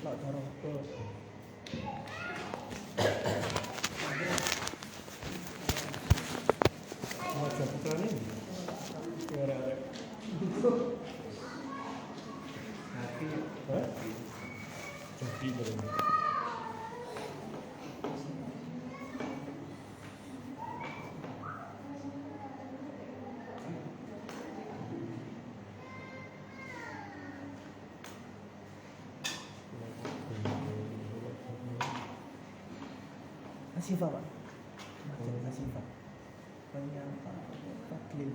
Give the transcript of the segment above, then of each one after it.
Lak cara ke wajah putrane arek-arek hati jadi belum Asifa Pak. Asifa. Banyak Pak Fadlil.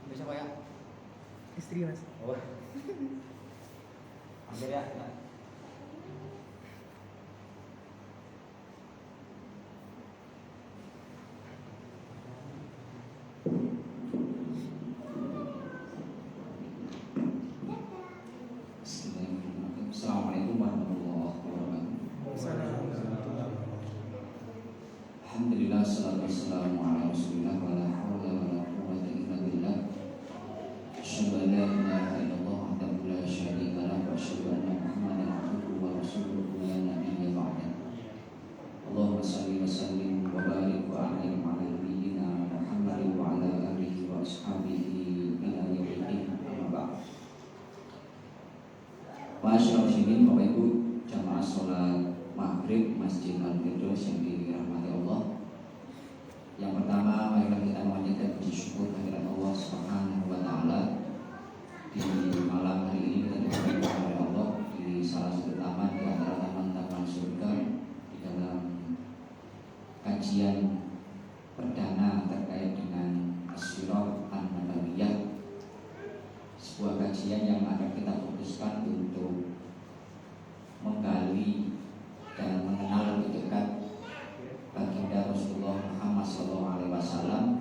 Bisa Pak ya? Istri Mas. Oh. Ambil ya. Assalamualaikum warahmatullahi wabarakatuh. Alhamdulillah, salatu wassalamu ala rasulillah wa la hawla wa la quwwata illa billah. Asyhadu an la ilaha illallah wahdahu la syarika lah wa asyhadu anna Muhammadan abduhu wa rasuluhu la nabiyya ba'dah. Allahumma shalli wa sallim wa barik wa an'im ala nabiyyina Muhammadin wa ala alihi wa ashabihi ila yaumil qiyamah. Amma ba'd. Masyaallah muslimin, Bapak Ibu jamaah salat Maghrib Masjid Al-Firdaus yang dirahmati Allah. Yang pertama, marilah kita memanjatkan puji syukur kehadirat Allah Subhanahu wa taala. Di malam hari ini kita diberkahi oleh Allah di salah satu taman di antara taman-taman surga, di dalam kajian perdana terkait dengan As-Sirah An-Nabawiyah, sebuah kajian yang akan kita fokuskan untuk menggali dan mengenal lebih dekat baginda Rasulullah Muhammad SAW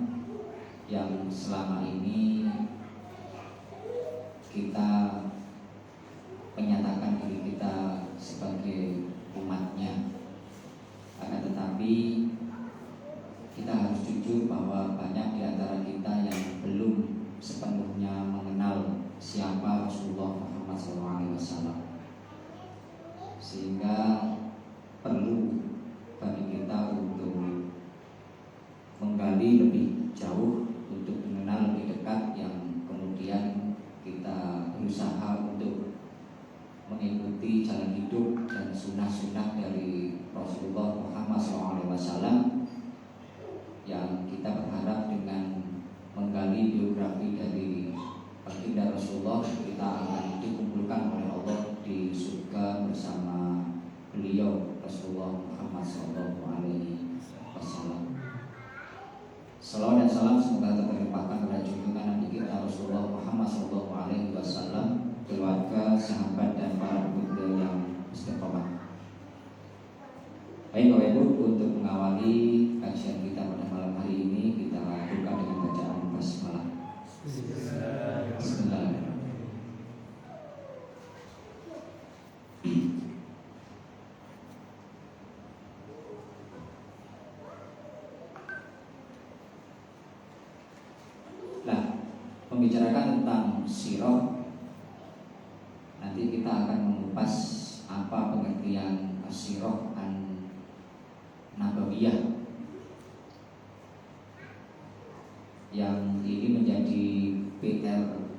yang selama ini kita menyatakan diri kita sebagai umatnya. Akan tetapi kita harus jujur bahwa banyak di antara kita yang belum sepenuhnya mengenal siapa Rasulullah Muhammad SAW, sehingga perlu bagi kita untuk menggali lebih jauh, untuk mengenal lebih dekat menggali biografi dari baginda Rasulullah, kita akan dikumpulkan oleh Allah di surga bersama beliau Rasulullah Muhammad SAW. Salawat dan salam semoga terlimpahkan kepada junjungan Nabi kita Rasulullah Muhammad SAW, keluarga, sahabat dan para pengikut yang istiqomah. Baik Bapak Ibu, untuk mengawali kajian kita pada malam hari ini, kita buka dengan bacaan basmalah. Bismillahirrahmanirrahim. Nah, membicarakan tentang sirah, nanti kita akan mengupas apa pengertian sirah Nabawiyah yang ini menjadi PR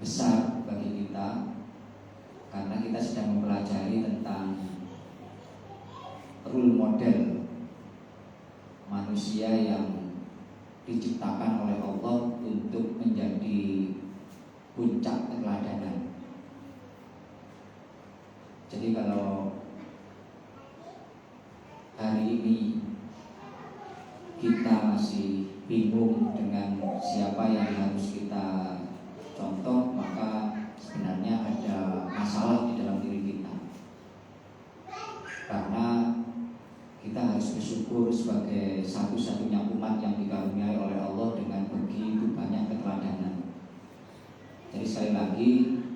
besar bagi kita karena kita sedang mempelajari tentang role model manusia yang diciptakan oleh Allah untuk menjadi puncak keteladanan. Jadi kalau hari ini kita masih bingung dengan siapa yang harus kita contoh, maka sebenarnya ada masalah di dalam diri kita. Karena kita harus bersyukur sebagai satu-satunya umat yang dikaruniai oleh Allah dengan begitu banyak keteladanan. Jadi sekali lagi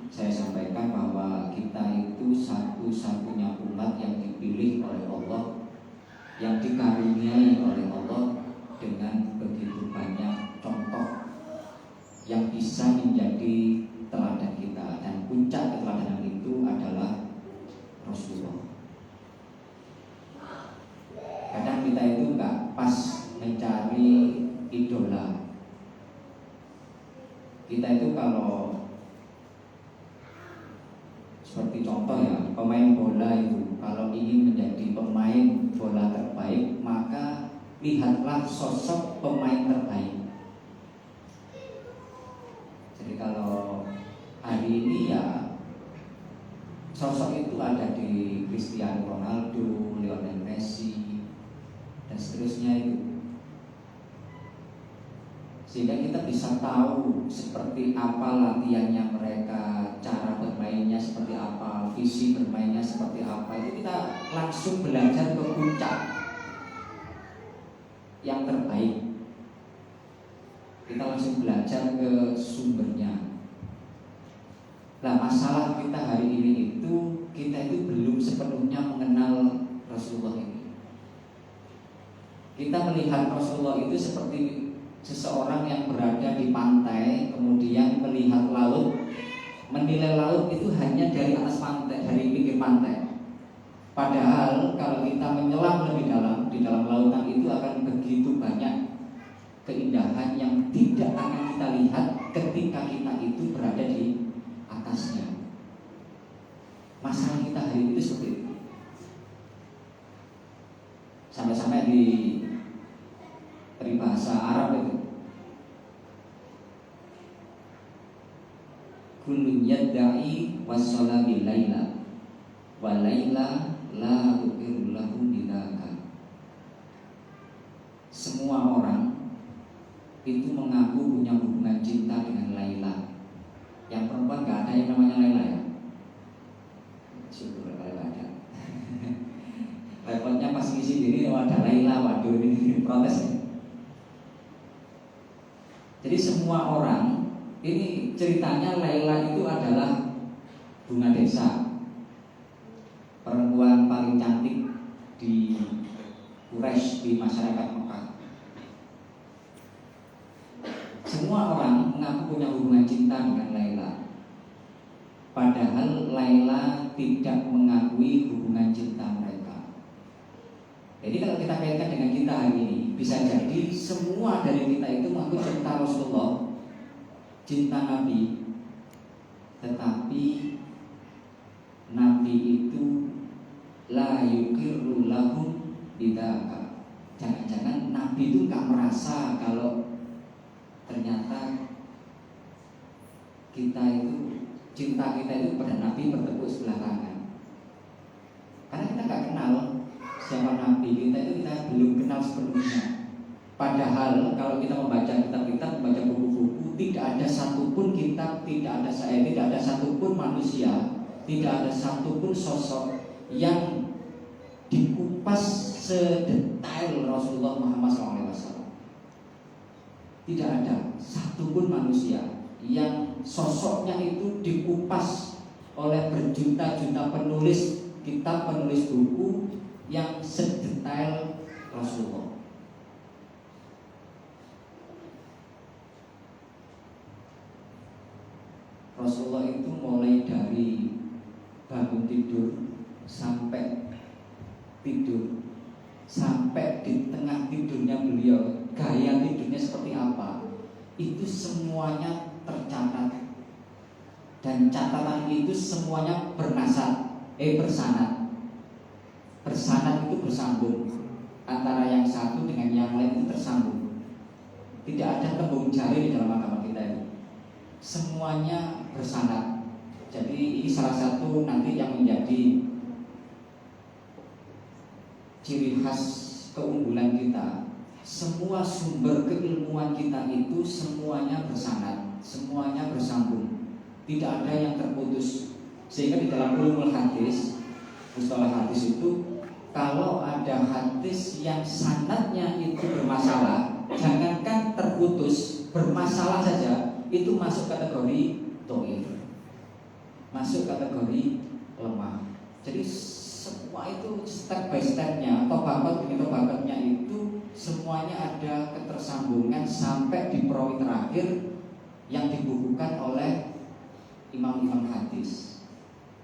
saya sampaikan bahwa kita itu satu-satunya umat yang dipilih oleh Allah, yang dikaruniai oleh Allah dengan begitu banyak contoh yang bisa menjadi teladan kita, dan puncak keteladanan itu adalah Rasulullah. Kadang kita itu nggak pas mencari idola. Kita itu kalau seperti contoh ya, pemain bola itu kalau ingin menjadi pemain bola terbaik, maka lihatlah sosok pemain terbaik. Jadi kalau hari ini ya sosok itu ada di Cristiano Ronaldo, Lionel Messi, dan seterusnya itu. Sehingga kita bisa tahu seperti apa latihannya mereka, cara bermainnya seperti apa, visi bermainnya seperti apa. Itu kita langsung belajar ke puncak yang terbaik. Kita langsung belajar ke sumbernya. Nah, masalah kita hari ini itu, kita itu belum sepenuhnya mengenal Rasulullah ini. Kita melihat Rasulullah itu seperti seseorang yang berada di pantai, kemudian melihat laut, menilai laut itu hanya dari atas pantai, dari pinggir pantai. Padahal kalau kita menyelam lebih dalam, di dalam lautan itu akan begitu banyak keindahan yang tidak akan kita lihat ketika kita itu berada di atasnya. Masalah kita hari ini seperti itu. Sampai-sampai di peribahasa Arab itu, kullun yadda'i wassala bil laila wa laila la uqirru lahu bidaka. Semua orang itu mengaku punya hubungan cinta dengan Laila. Yang perempuan gak ada yang namanya Laila ya? Syukur kalau ada. Repotnya pas ngisi diri ada Laila, waduh ini protes ya. Jadi semua orang ini ceritanya Laila itu adalah bunga desa, perempuan paling cantik di Quraisy, di masyarakat Mekah. Semua orang mengaku punya hubungan cinta dengan Laila, padahal Laila tidak mengakui hubungan cinta mereka. Jadi kalau kita kaitkan dengan kita hari ini, bisa jadi semua dari kita itu mengaku cinta Rasulullah, cinta Nabi, tetapi Nabi itu la yuqirru lahum bidaka. Jangan-jangan Nabi itu gak merasa kalau ternyata kita itu, cinta kita itu pada Nabi bertepuk sebelah tangan. Karena kita nggak kenal siapa Nabi kita itu, kita belum kenal sepenuhnya. Padahal kalau kita membaca kitab-kitab, membaca buku-buku, tidak ada satupun kitab, tidak ada satupun manusia, tidak ada satupun sosok yang dikupas sedetail Rasulullah Muhammad SAW. Tidak ada satupun manusia yang sosoknya itu dikupas oleh berjuta-juta penulis kitab, penulis buku yang sedetail Rasulullah. Rasulullah itu mulai dari bangun tidur sampai tidur, sampai di tengah tidurnya beliau, gaya tidurnya seperti apa, itu semuanya tercatat. Dan catatan itu semuanya bersanad. Bersanad itu bersambung, antara yang satu dengan yang lain itu tersambung. Tidak ada tembung jari di dalam agama kita ini. Semuanya bersanad. Jadi ini salah satu nanti yang menjadi ciri khas keunggulan kita. Semua sumber keilmuan kita itu semuanya bersanad, semuanya bersambung. Tidak ada yang terputus. Sehingga di dalam ulumul hadis, mustalah hadis itu, kalau ada hadis yang sanadnya itu bermasalah, jangankan terputus, bermasalah saja, itu masuk kategori dhaif, masuk kategori lemah. Jadi semua itu step by stepnya, tobakat demi tobakatnya itu semuanya ada ketersambungan sampai di perawi terakhir yang dibukukan oleh imam-imam hadis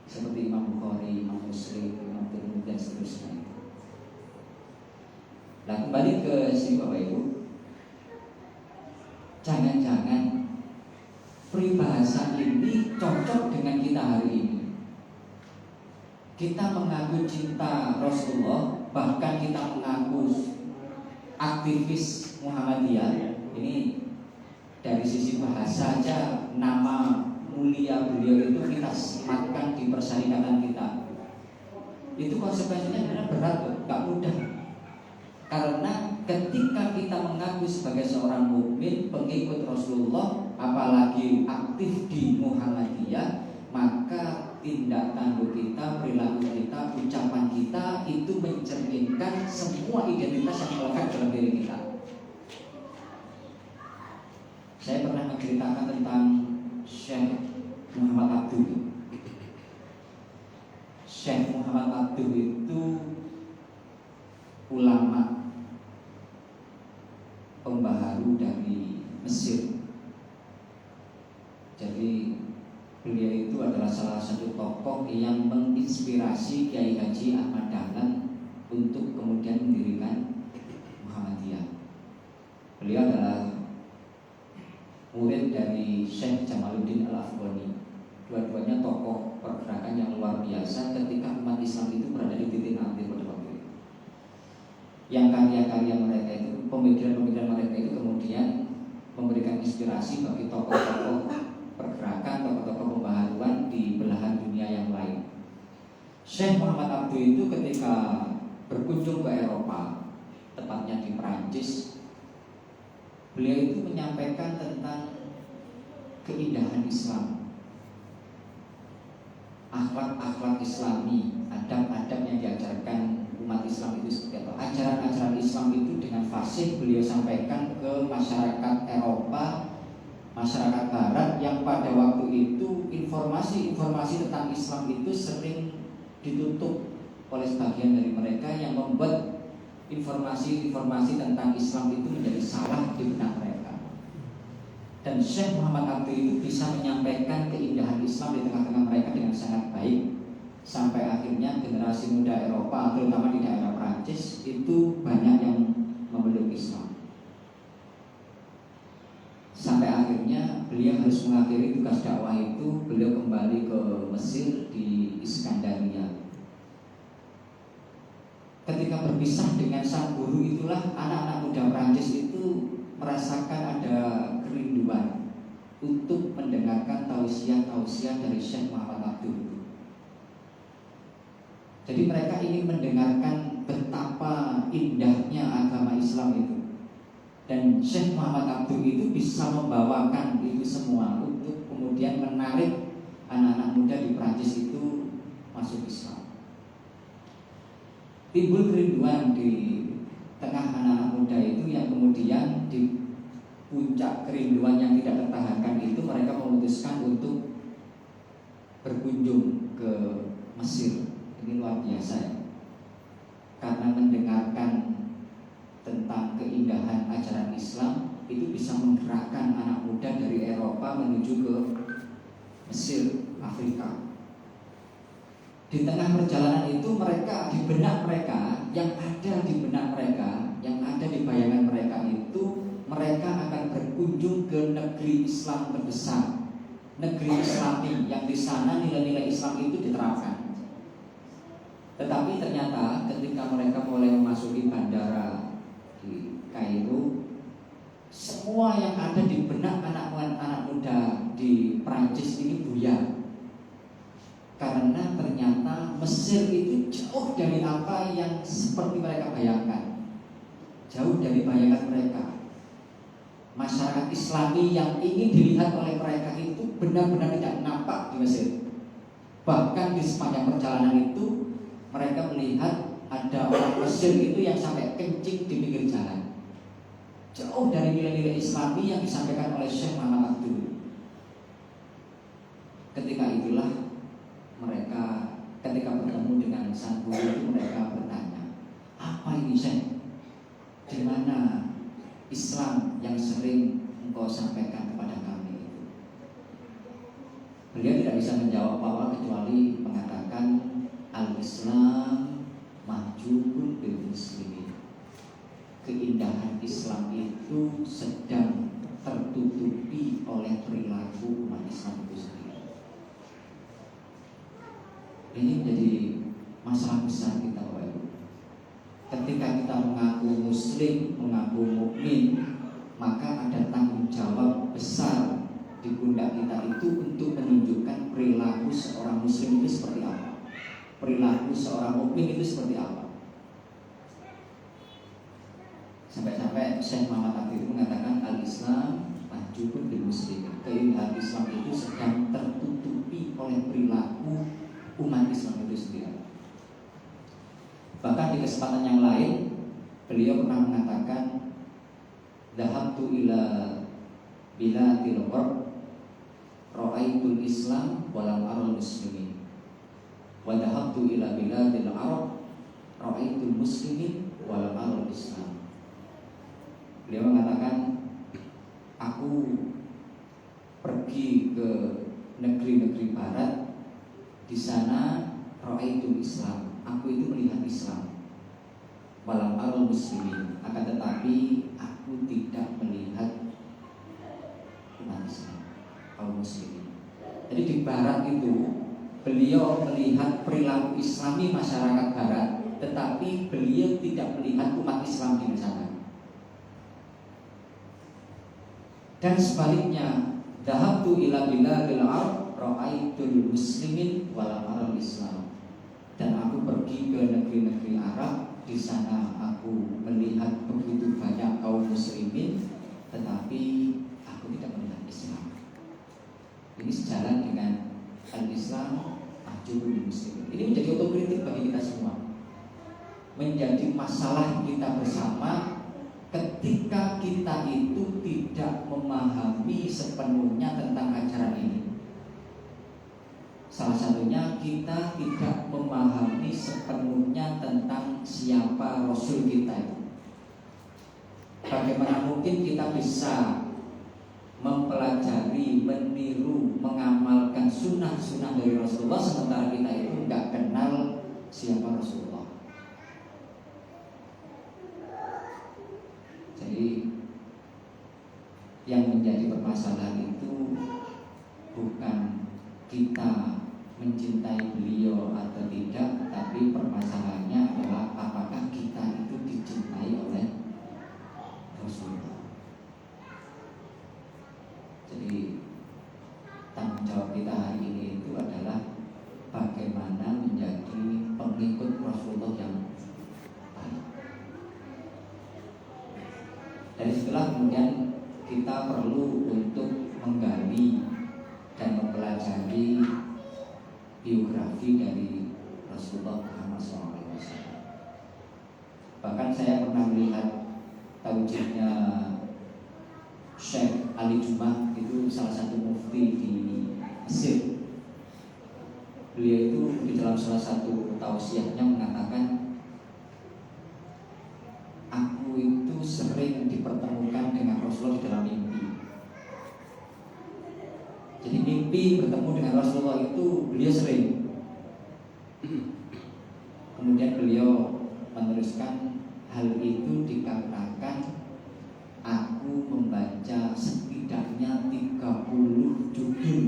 seperti Imam Bukhari, Imam Muslim, Imam Tirmidzi dan seterusnya. Nah, kembali ke sini Bapak Ibu, jangan-jangan peribahasa ini cocok dengan kita hari ini. Kita mengaku cinta Rasulullah, bahkan kita mengaku aktivis Muhammadiyah. Ini dari sisi bahasa saja, nama mulia beliau itu kita sematkan di persyarikatan kita. Itu konsekuensinya benar berat, gak mudah. Karena ketika kita mengaku sebagai seorang mukmin, pengikut Rasulullah, apalagi aktif di Muhammadiyah, maka tindak tanduk kita, perilaku kita, ucapan kita itu mencerminkan semua identitas yang melekat dalam diri kita. Saya pernah menceritakan tentang Syekh Muhammad Abduh. Syekh Muhammad Abduh itu ulama pembaharu dari Mesir. Jadi beliau itu adalah salah satu tokoh yang menginspirasi Kiai Haji Ahmad Dahlan untuk kemudian mendirikan Muhammadiyah. Beliau adalah murid dari Syekh Jamaluddin Al-Afghani. Dua-duanya tokoh pergerakan yang luar biasa ketika umat Islam itu berada di titik nadir pada waktu itu. Yang karya-karya mereka itu, pemikiran-pemikiran mereka itu kemudian memberikan inspirasi bagi tokoh-tokoh pergerakan, tokoh-tokoh pembaharuan di belahan dunia yang lain. Syekh Muhammad Abduh itu ketika berkunjung ke Eropa, tepatnya di Perancis, beliau itu menyampaikan tentang keindahan Islam, akhlak-akhlak Islami, adab-adab yang diajarkan umat Islam itu seperti apa. Ajaran-ajaran Islam itu dengan fasih beliau sampaikan ke masyarakat Eropa, masyarakat Barat yang pada waktu itu informasi-informasi tentang Islam itu sering ditutup oleh sebagian dari mereka yang membuat informasi-informasi tentang Islam itu menjadi salah di benak mereka. Dan Syekh Muhammad Abduh itu bisa menyampaikan keindahan Islam di tengah-tengah mereka dengan sangat baik, sampai akhirnya generasi muda Eropa, terutama di daerah Prancis, itu banyak yang memeluk Islam. Sampai akhirnya beliau harus mengakhiri tugas dakwah itu, beliau kembali ke Mesir di Iskandaria. Ketika berpisah dengan sang guru itulah anak-anak muda Prancis itu merasakan ada kerinduan untuk mendengarkan tausiah-tausiah dari Syekh Muhammad Abdul. Jadi mereka ingin mendengarkan betapa indahnya agama Islam itu. Dan Syekh Muhammad Abdul itu bisa membawakan itu semua untuk kemudian menarik anak-anak muda di Prancis itu masuk Islam. Timbul kerinduan di tengah anak-anak muda itu yang kemudian di puncak kerinduan yang tidak tertahankan itu mereka memutuskan untuk berkunjung ke Mesir. Ini luar biasa ya. Karena mendengarkan tentang keindahan ajaran Islam itu bisa menggerakkan anak muda dari Eropa menuju ke Mesir, Afrika. Di tengah perjalanan itu mereka, di benak mereka, yang ada di benak mereka, yang ada di bayangan mereka itu, mereka akan berkunjung ke negeri Islam terbesar, negeri Islami yang di sana nilai-nilai Islam itu diterapkan. Tetapi ternyata ketika mereka mulai memasuki bandara di Kairo, semua yang ada di benak anak muda di Prancis ini buyar. Karena ternyata Mesir itu jauh dari apa yang seperti mereka bayangkan. Jauh dari bayangan mereka. Masyarakat Islami yang ingin dilihat oleh mereka itu benar-benar tidak nampak di Mesir. Bahkan di sepanjang perjalanan itu mereka melihat ada orang Mesir itu yang sampai kencing di pinggir jalan. Jauh dari nilai-nilai Islami yang disampaikan oleh Syekh Muhammad Abdul. Ketika itulah mereka ketika bertemu dengan sang guru itu mereka bertanya, apa ini Syekh? Di mana Islam yang sering engkau sampaikan kepada kami itu? Beliau tidak bisa menjawab apa-apa kecuali mengatakan Al-Islam mahjubun bil muslimin. Keindahan Islam itu sedang tertutupi oleh perilaku umat Islam itu sendiri. Ini menjadi masalah besar kita, Bapak Ibu. Ketika kita mengaku muslim, mengaku mukmin, maka ada tanggung jawab besar di pundak kita itu untuk menunjukkan perilaku seorang muslim itu seperti apa. Perilaku seorang mukmin itu seperti apa? Sampai-sampai Syekh Muhammad Abdul mengatakan Al-Islam mahjubun bil muslimin. Keindahan Islam itu sedang tertutupi oleh perilaku umat Islam itu sendiri. Bahkan di kesempatan yang lain beliau pernah mengatakan dhahabtu ila biladil gharb ra'aitul Islam walam aral muslimin. Wa dhahabtu ila biladil Arab ra'aitul muslimin walam aral Islam. Beliau mengatakan, aku pergi ke negeri-negeri barat, di sana ra'aitul Islam, aku itu melihat Islam. Walam aral muslimin, akan tetapi aku tidak melihat umat Islam, kaum muslimin. Jadi di barat itu beliau melihat perilaku Islami masyarakat barat, tetapi beliau tidak melihat umat Islam di sana. Dan sebaliknya, dhahabtu ila biladil Arab ra'aitul muslimin walam aral Islam. Dan aku pergi ke negeri-negeri Arab, di sana aku melihat begitu banyak kaum muslimin, tetapi aku tidak melihat Islam. Ini sejalan dengan Al-Islam mahjubun muslimin. Ini menjadi otokritik bagi kita semua. Menjadi masalah kita bersama ketika kita itu tidak memahami sepenuhnya tentang ajaran ini. Salah satunya kita tidak memahami sepenuhnya tentang siapa Rasul kita itu. Bagaimana mungkin kita bisa mempelajari, meniru, mengamalkan sunnah-sunnah dari Rasulullah sementara kita itu nggak kenal siapa Rasulullah. Jadi yang menjadi permasalahan itu bukan kita mencintai beliau atau tidak, tapi permasalahannya adalah apakah kita itu dicintai oleh Rasulullah. Jadi tanggung jawab kita hari ini itu adalah bagaimana menjadi pengikut Rasulullah yang baik. Dari situlah kemudian kita perlu untuk menggali dan mempelajari biografi dari Rasulullah Muhammad SAW. Bahkan saya pernah melihat taujihnya Syekh Ali Jumah, itu salah satu mufti di Mesir. Beliau itu di dalam salah satu tausiahnya mengatakan, aku itu sering dipertemukan dengan Rasulullah di dalam mimpi. Jadi mimpi bertemu dengan Rasulullah itu beliau sering. Kemudian beliau meneruskan, hal itu dikarenakan aku membaca setidaknya 30 judul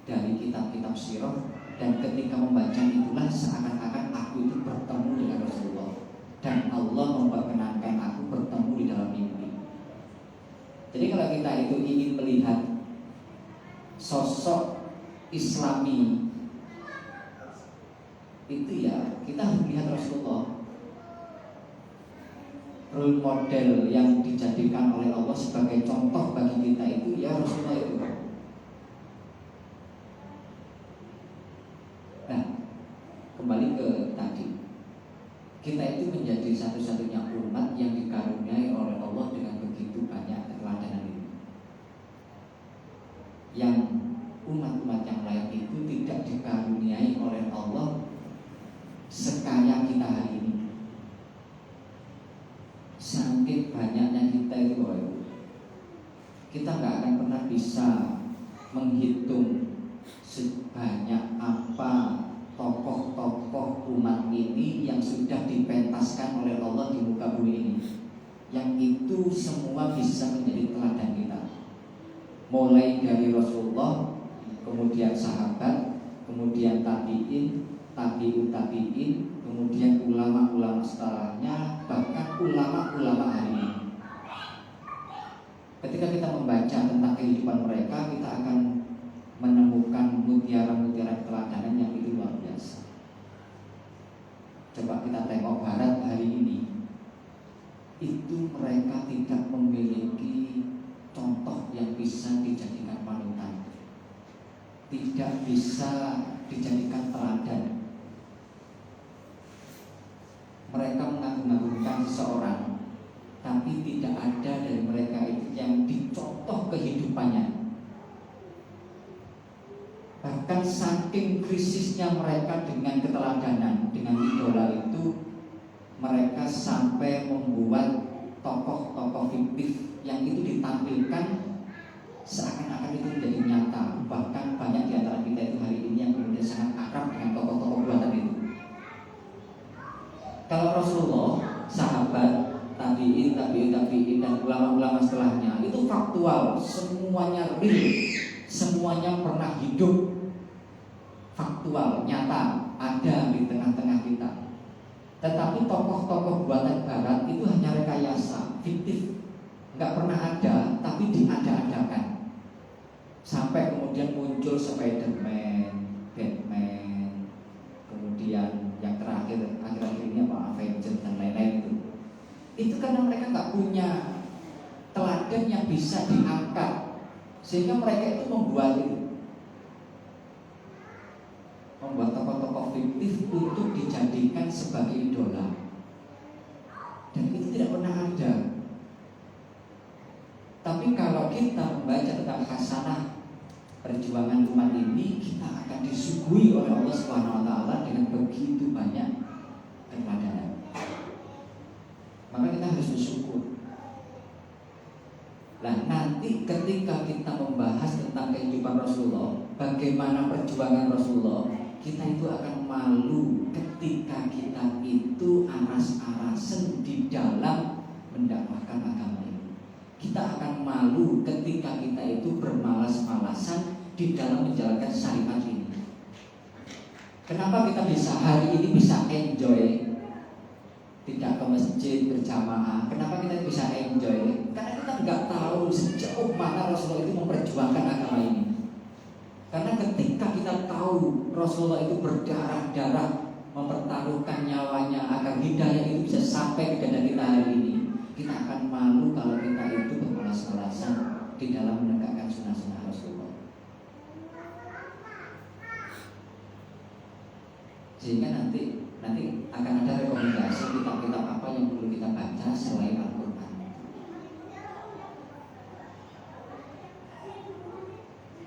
dari kitab-kitab sirah, dan ketika membaca itulah seakan-akan aku itu bertemu dengan Rasulullah dan Allah memperkenankan aku bertemu di dalam mimpi. Jadi kalau kita itu ingin melihat sosok Islami itu, ya kita harus melihat Rasulullah. Role model yang dijadikan oleh Allah sebagai contoh bagi kita itu ya Rasulullah itu. Nah, kembali ke tadi, kita itu menjadi satu-satunya umat yang dikaruniai oleh Allah dengan begitu banyak keteladanan ini. Yang umat-umat yang lain itu tidak dikaruniai oleh Allah sekaya kita hari ini. Saking banyaknya kita itu, kita nggak akan pernah bisa menghitung sebanyak apa tokoh-tokoh umat ini yang sudah dipentaskan oleh Allah di muka bumi ini, yang itu semua bisa menjadi teladan kita. Mulai dari Rasulullah, kemudian sahabat, kemudian tabi'in, tabi'ut tabi'in, kemudian ulama-ulama setelahnya, bahkan ulama-ulama hari ini. Ketika kita membaca tentang kehidupan mereka, kita akan menemukan mutiara-mutiara keteladanan yang itu luar biasa. Coba kita tengok barat hari ini, itu mereka tidak memiliki contoh yang bisa dijadikan panutan, tidak bisa dijadikan teladan. Mereka mengagung-agungkan seseorang, tapi tidak ada dari mereka itu yang dicontoh kehidupannya. Bahkan saking krisisnya mereka dengan keteladanan, dengan idola itu, mereka sampai membuat tokoh-tokoh fiktif yang itu ditampilkan seakan-akan itu menjadi nyata. Bahkan banyak di antara kita itu hari ini yang kemudian sangat akrab dengan tokoh-tokoh buatan itu. Kalau Rasulullah, sahabat, tabi'in, dan ulama-ulama setelahnya itu faktual, semuanya real, semuanya pernah hidup, faktual, nyata, ada di tengah-tengah kita. Tetapi tokoh-tokoh buatan barat itu hanya rekayasa, fiktif, nggak pernah ada, tapi diada-adakan. Sampai kemudian muncul Spiderman, Batman, kemudian yang terakhir akhir-akhir ini apa, Avengers dan lain-lain itu. Itu karena mereka nggak punya teladan yang bisa diangkat, sehingga mereka itu membuat tokoh-tokoh fiktif untuk dijadikan sebagai idola, dan itu tidak pernah ada. Tapi kalau kita membaca tentang hasanah perjuangan umat ini, kita akan disuguhi oleh Allah Subhanahu wa taala dengan begitu banyak keteladanan. Maka kita harus bersyukur. Nah, nanti ketika kita membahas tentang kehidupan Rasulullah, bagaimana perjuangan Rasulullah, kita itu akan malu ketika kita itu aras-arasen di dalam mendakwahkan agama ini. Kita akan malu ketika kita itu bermalas-malasan di dalam menjalankan syariat ini. Kenapa kita bisa hari ini bisa enjoy tidak ke masjid berjamaah? Kenapa kita bisa enjoy? Karena kita nggak tahu sejauh mana Rasulullah itu memperjuangkan agama ini. Karena ketika kita tahu Rasulullah itu berdarah-darah mempertaruhkan nyawanya agar hidayah itu bisa sampai ke dada kita hari ini, kita akan malu kalau kita itu bermalas-malasan di dalam menegakkan sunnah-sunnah Rasulullah. Sehingga nanti akan ada rekomendasi kitab-kitab apa yang perlu kita baca selain Al-Quran.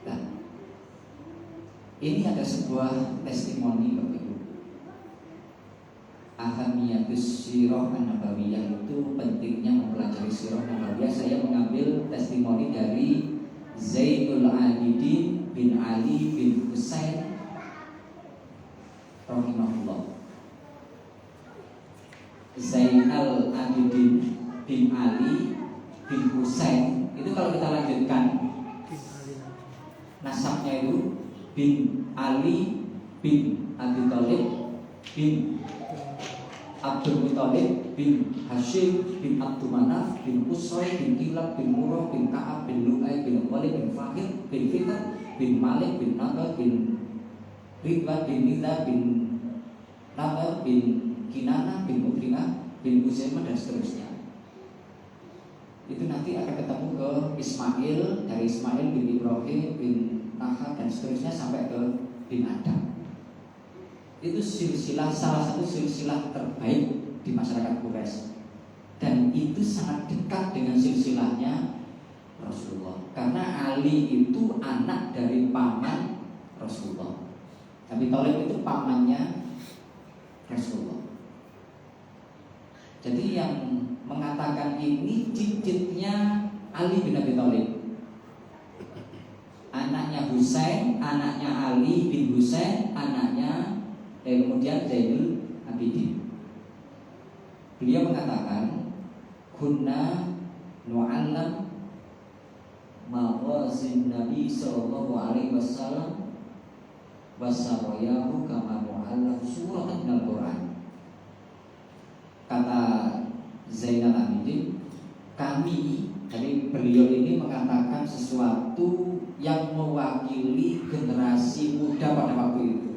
Nah, ini ada sebuah testimoni Bapak Ibu. Ahamiyatus Sirah An-Nabawiyah, itu pentingnya mempelajari Sirah Nabawiyah. Saya mengambil testimoni dari Zainul Abidin bin Ali bin Husain rahimahullah. Zainal Abidin bin Ali bin Husain, itu kalau kita lanjutkan nasabnya itu bin Ali bin Abi Thalib bin Abdul Muthalib bin Hashim bin Abdul Manaf bin Qusay bin Kilab bin Murrah bin Ka'ab bin Lu'ay bin Walid bin Fahid bin Fitr bin Malik bin Nabil bin Ridwan bin Nida bin Nabil bin Kinana bin Utrina bin Uzaimah dan seterusnya. Itu nanti akan ketemu ke Ismail, dari Ismail bin Ibrahim bin Naha dan seterusnya sampai ke bin Adam. Itu silsilah, salah satu silsilah terbaik di masyarakat Quraisy, dan itu sangat dekat dengan silsilahnya Rasulullah, karena Ali itu anak dari paman Rasulullah. Abi Thalib itu pamannya Rasulullah. Jadi yang mengatakan ini cicitnya Ali bin Abi Thalib, anaknya Husain, anaknya Ali bin Husain, anaknya kemudian Zainul Abidin. Beliau mengatakan, kunna nu'allam mawazin Nabi sallallahu alaihi wasallam wasarayahu kama nu'allam suratan minal Quran. Kata Zainal Abidin, kami, jadi beliau ini mengatakan sesuatu yang mewakili generasi muda pada waktu itu,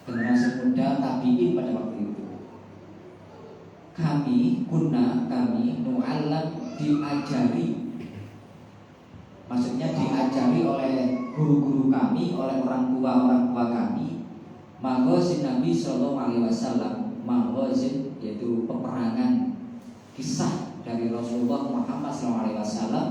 generasi muda tabi'in pada waktu itu. Kami nu'allam, diajari, maksudnya diajari oleh guru-guru kami, oleh orang tua kami, maghazin Nabi sallallahu alaihi wasallam. Maghazin yaitu peperangan, kisah dari Rasulullah Muhammad sallallahu alaihi wasallam,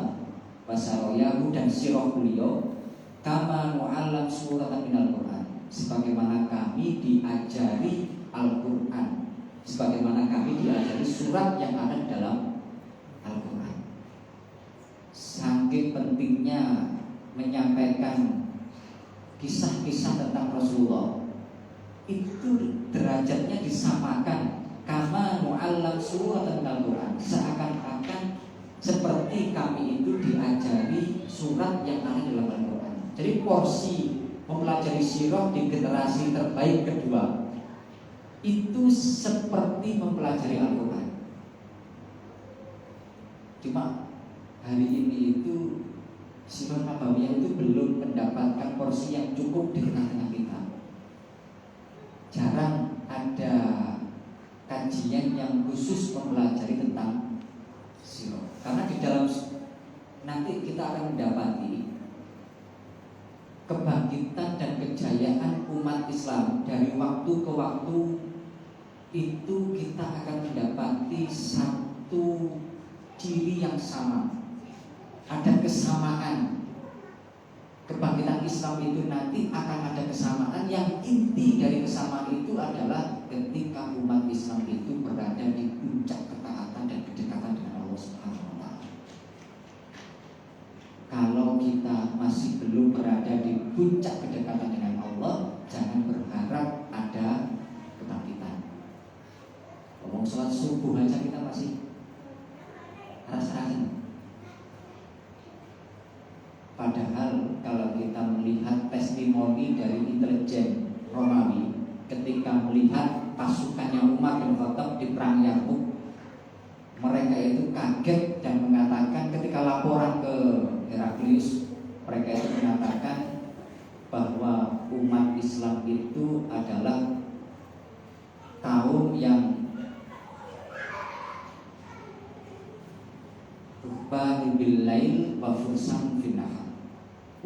wasaroyahu dan sirah beliau, kama nu'allam suratan minal Quran, sebagaimana kami diajari Al-Quran, sebagaimana kami diajari surat yang ada di dalam Al-Quran. Saking pentingnya menyampaikan kisah-kisah tentang Rasulullah, itu derajatnya disamakan kama mu'allam suratan minal Quran, seakan-akan seperti kami itu diajari surat yang ada dalam Al-Quran. Jadi porsi mempelajari sirah di generasi terbaik kedua itu seperti mempelajari Al-Quran. Cuma hari ini itu sirah Nabawiyah itu belum mendapatkan porsi yang cukup di tengah-tengah kita. Jarang ada kajian yang khusus mempelajari tentang sirah, karena di dalam nanti kita akan mendapati kebangkitan dan kejayaan umat Islam dari waktu ke waktu. Itu kita akan mendapati satu ciri yang sama, ada kesamaan. Kebangkitan Islam itu nanti akan ada kesamaan, yang inti dari kesamaan itu adalah ketika umat Islam itu berada di puncak ketaatan dan kedekatan dengan Allah Subhanahu wa Ta'ala. Kalau kita masih belum berada di puncak kedekatan dengan Allah, jangan berharap ada kebangkitan. Ngomong sholat subuh aja kita masih rasa-rasa. Padahal kalau kita melihat testimoni dari intelijen Romawi ketika melihat pasukannya Umar bin Khattab di perang Yarmuk, mereka itu kaget dan mengatakan, ketika laporan ke Heraklius, mereka itu mengatakan, Islam itu adalah kaum yang rubbani bil lail wa fursan fin nahar.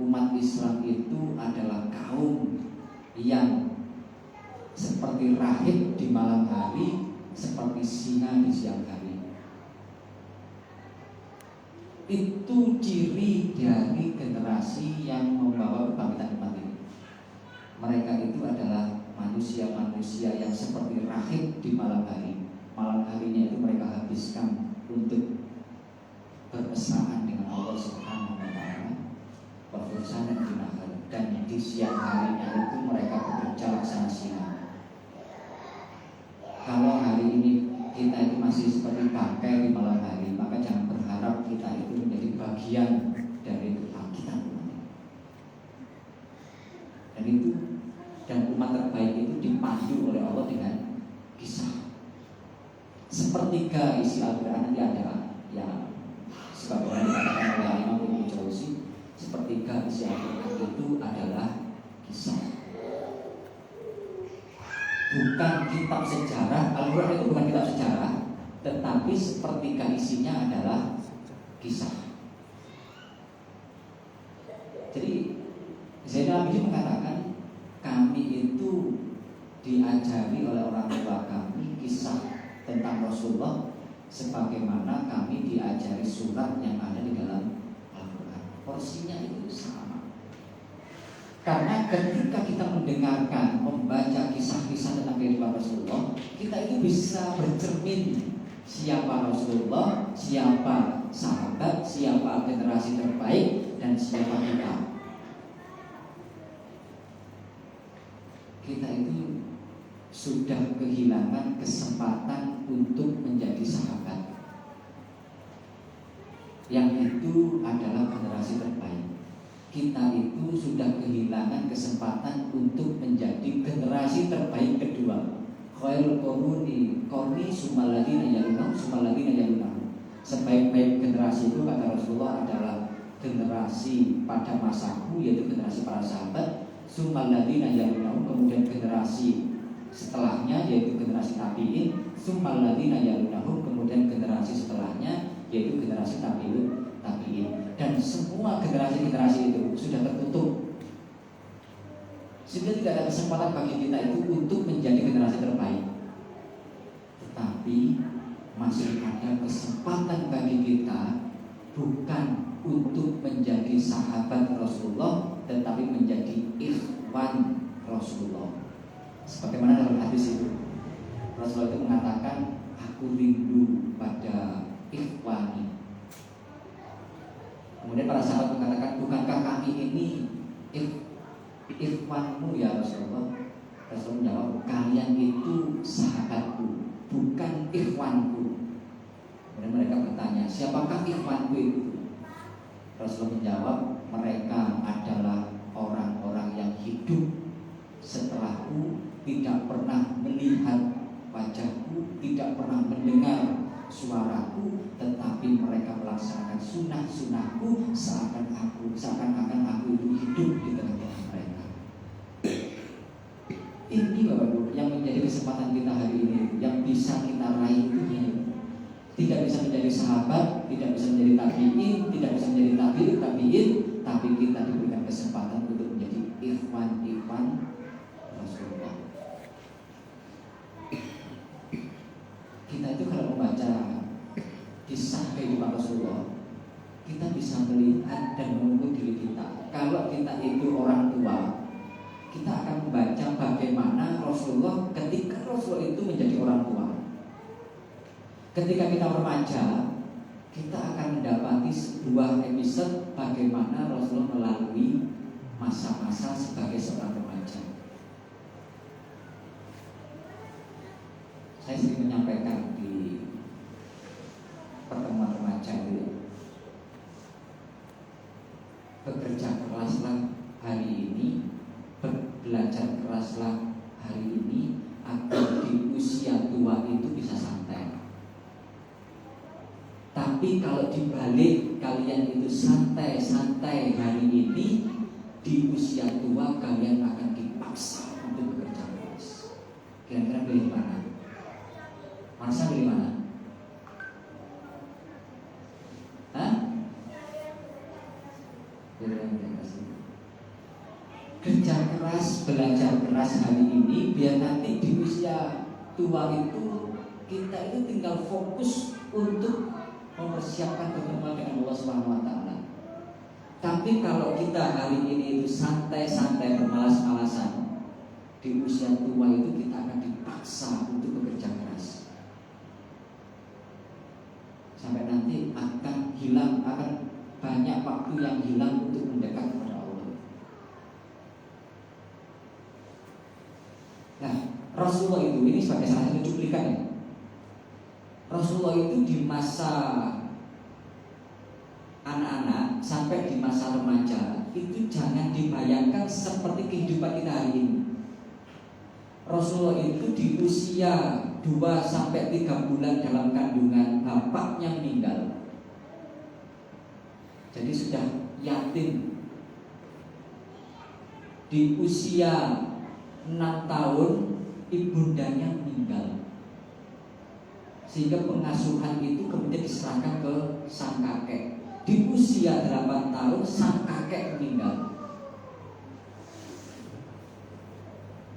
Umat Islam itu adalah kaum yang seperti rahib di malam hari, seperti singa di siang hari. Itu ciri dari generasi yang membawa kebangkitan umat ini. Mereka itu adalah manusia-manusia yang seperti rahib di malam hari. Malam harinya itu mereka habiskan untuk bermesraan dengan Allah Subhanahu wa taala, berurusan dan di siang harinya itu mereka bekerja laksana singa. Kalau hari ini kita itu masih seperti bangkai di malam hari, maka jangan berharap kita itu menjadi bagian dari kebangkitan umat. Dan umat terbaik itu dipandu oleh Allah dengan kisah. Sepertiga isi Al-Quran nanti ada yang sebagaimana dikatakan oleh Imam Ibnu Jauzi, sepertiga isi Al-Quran itu adalah kisah. Bukan kitab sejarah. Al-Quran itu bukan kitab sejarah, tetapi sepertiga isinya adalah kisah. Jadi Zainal Abidin mengatakan, kami itu diajari oleh orang tua kami kisah tentang Rasulullah sebagaimana kami diajari surat yang ada di dalam Al-Quran. Porsinya itu sama. Karena ketika kita mendengarkan, membaca kisah-kisah tentang kehidupan Rasulullah, kita itu bisa bercermin siapa Rasulullah, siapa sahabat, siapa generasi terbaik, dan siapa kita. Kita itu sudah kehilangan kesempatan untuk menjadi sahabat. Yang itu adalah generasi terbaik. Kita itu sudah kehilangan kesempatan untuk menjadi generasi terbaik kedua. Khairul quruni qarni summal ladzina yalunahum summal ladzina yalunahum. Sebaik-baik generasi itu kata Rasulullah adalah generasi pada masaku, yaitu generasi para sahabat, summal ladzina yalunahum, kemudian generasi setelahnya yaitu generasi tabi'in, summal ladzina yalunahum, kemudian generasi setelahnya yaitu generasi tabi'in. Dan semua generasi-generasi itu sudah tertutup, sehingga tidak ada kesempatan bagi kita itu untuk menjadi generasi terbaik. Tetapi masih ada kesempatan bagi kita, bukan untuk menjadi sahabat Rasulullah, tetapi menjadi ikhwan Rasulullah. Sebagaimana dalam hadis itu, Rasulullah itu mengatakan, aku rindu pada ikhwani. Kemudian para sahabat mengatakan, bukankah kami ini ikhwanmu ya Rasulullah? Rasulullah menjawab, kalian itu sahabatku, bukan ikhwanku. Kemudian mereka bertanya, siapakah ikhwanku itu? Rasulullah menjawab, mereka adalah orang-orang yang hidup setelahku, tidak pernah melihat wajahku, tidak pernah mendengar suaraku, tetapi mereka melaksanakan sunnah-sunnahku seakan-akan aku itu hidup di tengah-tengah mereka. Ini Bapak Ibu yang menjadi kesempatan kita hari ini, yang bisa kita raih itu tidak bisa menjadi sahabat, tidak bisa menjadi tabi'in, tidak bisa menjadi tabi'in, tapi kita diberikan kesempatan untuk menjadi ikhwan Rasulullah. Kita itu kalau membaca kisah kehidupan Rasulullah, kita bisa melihat dan mengukur diri kita. Kalau kita itu orang tua, kita akan membaca bagaimana Rasulullah ketika Rasulullah itu menjadi orang tua. Ketika kita remaja, kita akan mendapati sebuah episode bagaimana Rasulullah melalui masa-masa sebagai seorang remaja. Saya sering menyampaikan di pertemuan remaja itu, bekerja keraslah hari ini, belajar keraslah hari ini, agar di usia tua itu bisa santai. Tapi kalau dibalik, kalian itu santai-santai hari ini, di usia tua kalian akan dipaksa untuk bekerja keras. Kira-kira pilih mana? Masa pilih mana? Hah? Pilih yang keras. Kerja keras, belajar keras hari ini biar nanti di usia tua itu kita itu tinggal fokus untuk mempersiapkan pertemuan dengan Allah Subhanahu wa taala. Tapi kalau kita hari ini itu santai-santai bermalas-malasan, di usia tua itu kita akan dipaksa untuk bekerja keras. Sampai nanti akan hilang, akan banyak waktu yang hilang untuk mendekat kepada Allah. Nah, Rasulullah itu ini sebagai salah satu cuplikan ya. Rasulullah itu di masa anak-anak sampai di masa remaja itu jangan dibayangkan seperti kehidupan kita hari ini. Rasulullah itu di usia 2-3 bulan dalam kandungan bapaknya meninggal. Jadi sudah yatim. Di usia 6 tahun ibundanya meninggal. Sehingga pengasuhan itu kemudian diserahkan ke sang kakek. Di usia 8 tahun sang kakek meninggal.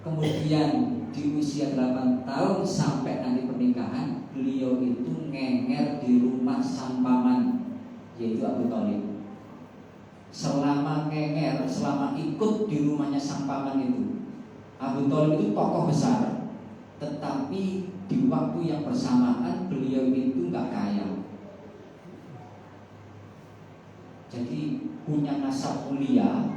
Kemudian di usia 8 tahun sampai nanti pernikahan, beliau itu ngenger di rumah sang paman, yaitu Abu Thalib. Selama ngenger, selama ikut di rumahnya sang paman itu, Abu Thalib itu tokoh besar, tetapi di waktu yang bersamaan beliau itu nggak kaya. Jadi punya nasab mulia,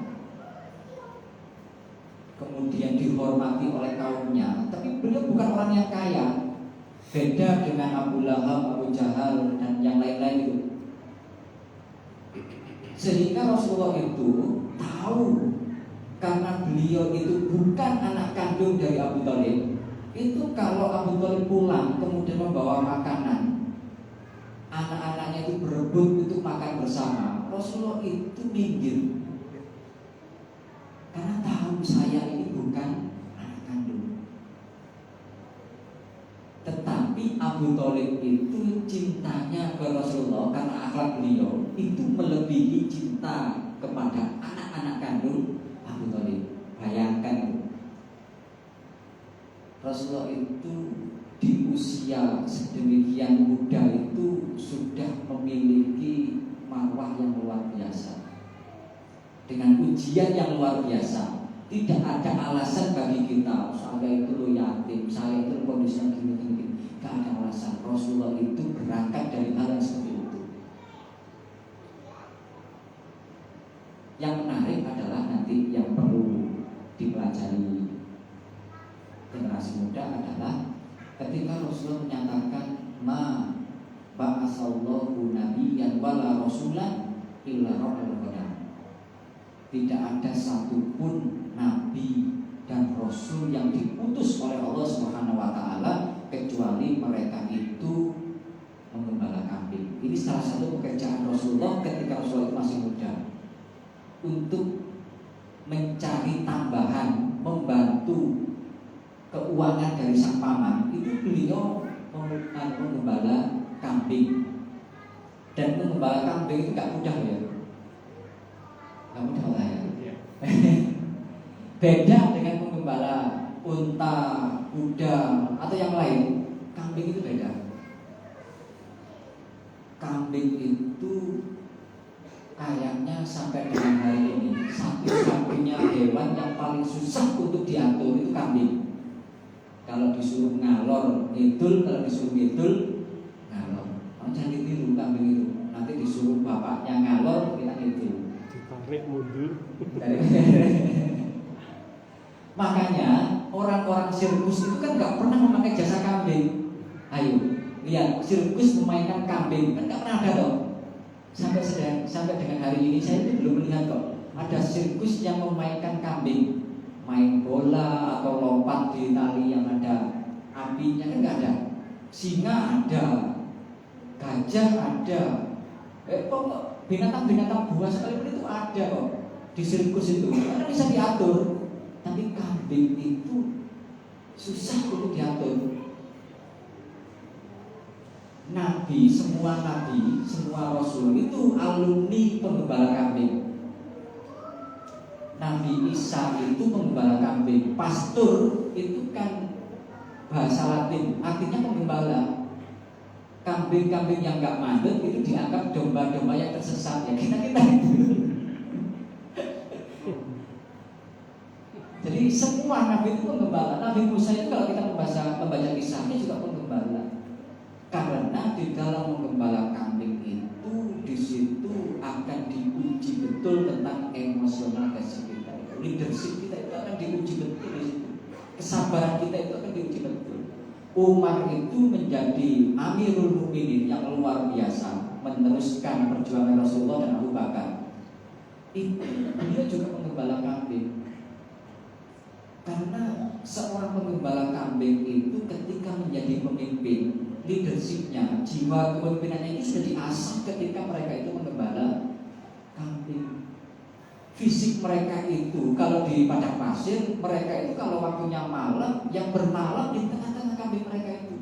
kemudian dihormati oleh kaumnya, tapi beliau bukan orang yang kaya. Beda dengan Abu Lahab, Abu Jahal dan yang lain-lain itu. Sehingga Rasulullah itu tahu, karena beliau itu bukan anak kandung dari Abu Thalib. Itu kalau Abu Thalib pulang kemudian membawa makanan, anak-anaknya itu berebut untuk makan bersama, Rasulullah itu minggir. Karena tahu saya ini bukan anak kandung. Tetapi Abu Thalib itu cintanya ke Rasulullah karena akhlak beliau itu melebihi cinta kepada anak-anak kandung Abu Thalib. Bayangkan, Rasulullah itu di usia sedemikian muda itu sudah memiliki marwah yang luar biasa, dengan ujian yang luar biasa. Tidak ada alasan bagi kita, saya itu lo yatim, saya itu kondisinya gini-gini. Tidak ada alasan. Rasulullah itu berangkat dari hal yang seperti itu. Yang menarik adalah nanti yang perlu dipelajari generasi muda adalah ketika Rasulullah menyatakan ma ba'asallahu nabiyyan wala rasulan illa ra'al ghanam. Tidak ada satupun nabi dan rasul yang diutus oleh Allah Subhanahu wa taala kecuali mereka itu menggembala kambing. Ini salah satu pekerjaan Rasulullah ketika Rasulullah masih muda, untuk mencari tambahan, membantu keuangan dari sang paman. Itu beliau menggembala kambing. Dan menggembala kambing itu gak mudah ya. Gak mudah lah ya. Beda dengan menggembala unta, kuda atau yang lain. Kambing itu beda. Kambing itu kayaknya sampai dengan hari ini satu-satunya hewan yang paling susah untuk diatur itu kambing. Kalau disuruh ngalor ngidul, kalau disuruh ngidul ngalor. Jangan ditiru kambing itu. Nanti disuruh bapaknya ngalor, kita ngidul. Ditarik mundur. Makanya orang-orang sirkus itu kan nggak pernah memakai jasa kambing. Ayo lihat sirkus memainkan kambing kan nggak pernah ada toh. Sampai dengan hari ini saya itu belum melihat kok ada sirkus yang memainkan kambing, main bola atau lompat di tali yang ada apinya kan nggak ada. Singa ada, gajah ada, binatang-binatang buas sekalipun itu ada kok di sirkus itu karena bisa diatur. Tapi kambing itu susah untuk diatur. Nabi, semua rasul itu alumni penggembala kambing. Nabi Isa itu penggembala kambing. Pastor itu kan bahasa Latin, artinya penggembala. Kambing-kambing yang nggak mandek itu dianggap domba-domba yang tersesat. Ya kita itu. Jadi semua nabi itu penggembala. Nabi Musa itu kalau kita membaca kisahnya juga penggembala. Karena di dalam menggembala kambing itu, di situ akan diuji betul tentang emosional kita. Leadership kita itu akan diuji betul di situ. Kesabaran kita itu akan diuji betul. Umar itu menjadi Amirul Mukminin yang luar biasa, meneruskan perjuangan Rasulullah dan Abu Bakar. Itu dia juga penggembala kambing. Karena seorang penggembala kambing itu ketika menjadi pemimpin, leadershipnya, jiwa kepemimpinannya itu sudah diasah ketika mereka itu menggembala kambing. Fisik mereka itu kalau di padang pasir, mereka itu kalau waktunya malam, yang bermalam di tengah-tengah kambing mereka itu.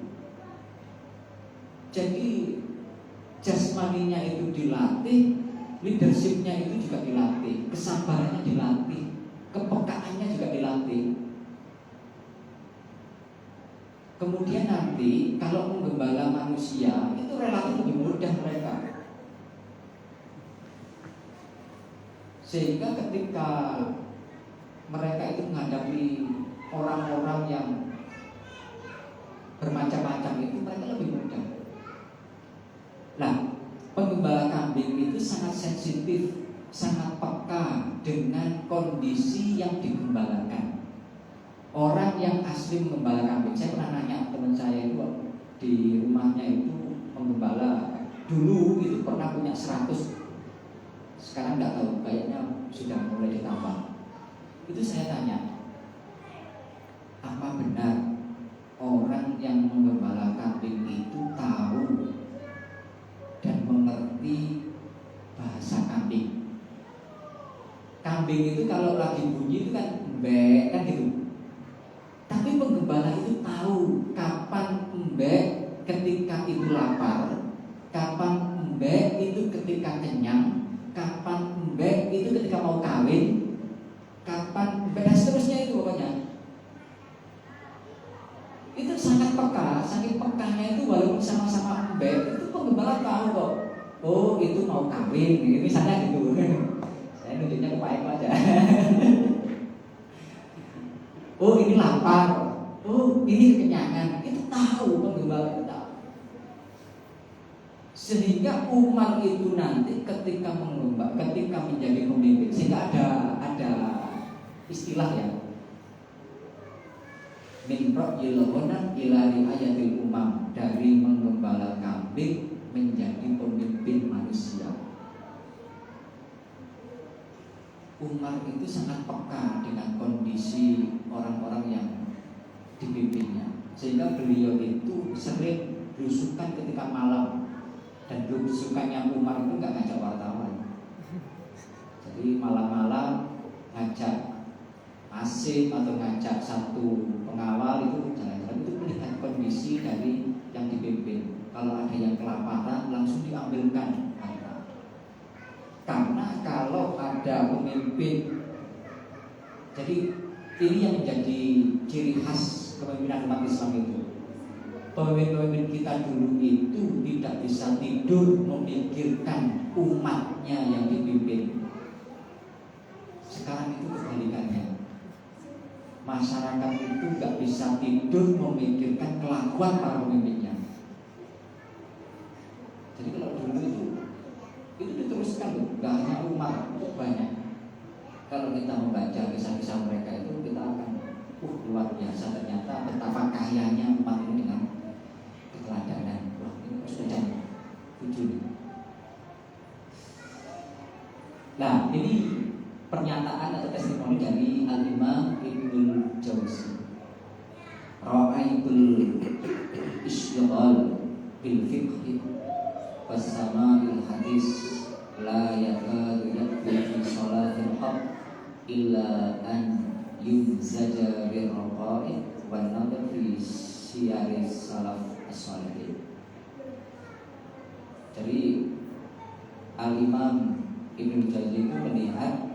Jadi jasmaninya itu dilatih, leadershipnya itu juga dilatih, kesabarannya dilatih, kepekaannya juga dilatih. Kemudian nanti kalau menggembala manusia itu relatif lebih mudah mereka. Sehingga ketika mereka itu menghadapi orang-orang yang bermacam-macam itu mereka lebih mudah. Nah, penggembala kambing itu sangat sensitif, sangat peka dengan kondisi yang digembalakan. Orang yang asli menggembala kambing, saya pernah nanya teman saya itu di rumahnya itu penggembala dulu itu pernah punya 100. Sekarang nggak tahu, kayaknya sudah mulai ditambah. Itu saya tanya, apa benar orang yang menggembala kambing itu tahu dan mengerti bahasa kambing? Kambing itu kalau lagi bunyi itu kan mbek kan gitu. Tapi penggembala itu tahu kapan mbek ketika itu lapar, kapan mbek itu ketika kenyang, kapan mbek itu ketika mau kawin, kapan mbek dan seterusnya itu pokoknya. Itu sangat peka, saking pekanya itu walaupun sama-sama mbek itu penggembala tahu kok. Oh itu mau kawin, misalnya gitu. Saya nunjuknya ke Pak Eko aja. Oh ini lapar, oh ini kekenyangan. Itu tahu, penggembala itu tahu. Sehingga umat itu nanti ketika mengembang, ketika menjadi pemimpin, sehingga ada istilah ya, min ra'yil ghanam ila ri'ayatil umam, dari menggembala kambing menjadi pemimpin manusia. Umar itu sangat peka dengan kondisi orang-orang yang dipimpinnya, sehingga beliau itu sering belusukan ketika malam. Dan belusukannya Umar itu nggak ngajak wartawan. Jadi malam-malam ngajak asing atau ngajak satu pengawal itu jalan-jalan, itu melihat kondisi dari yang dipimpin. Kalau ada yang kelaparan langsung diambilkan. Karena kalau ada pemimpin, jadi ini yang menjadi ciri khas kepemimpinan umat Islam itu. Pemimpin-pemimpin kita dulu itu tidak bisa tidur memikirkan umatnya yang dipimpin. Sekarang itu kebalikannya. Masyarakat itu gak bisa tidur memikirkan kelakuan para pemimpinnya. Jadi kalau dulu itu diteruskan loh, gak hanya Umar, itu banyak. Kalau kita membaca kisah-kisah mereka itu kita akan luar biasa, ternyata betapa kayanya umat ini dengan keteladanan. Wah, ini sudah tujuh. Nah, ini pernyataan atau testimoni dari Al-Imam Ibnul Jauzi. Ra'aitul isyghal bil fiqh wasama'il hadis la yakadu yakfi fi salatil haq illa an yum sajarir raqaid wan nadhr fi siyari salaf as-salihin. Jadi Al-Imam Ibnu Jauzi itu melihat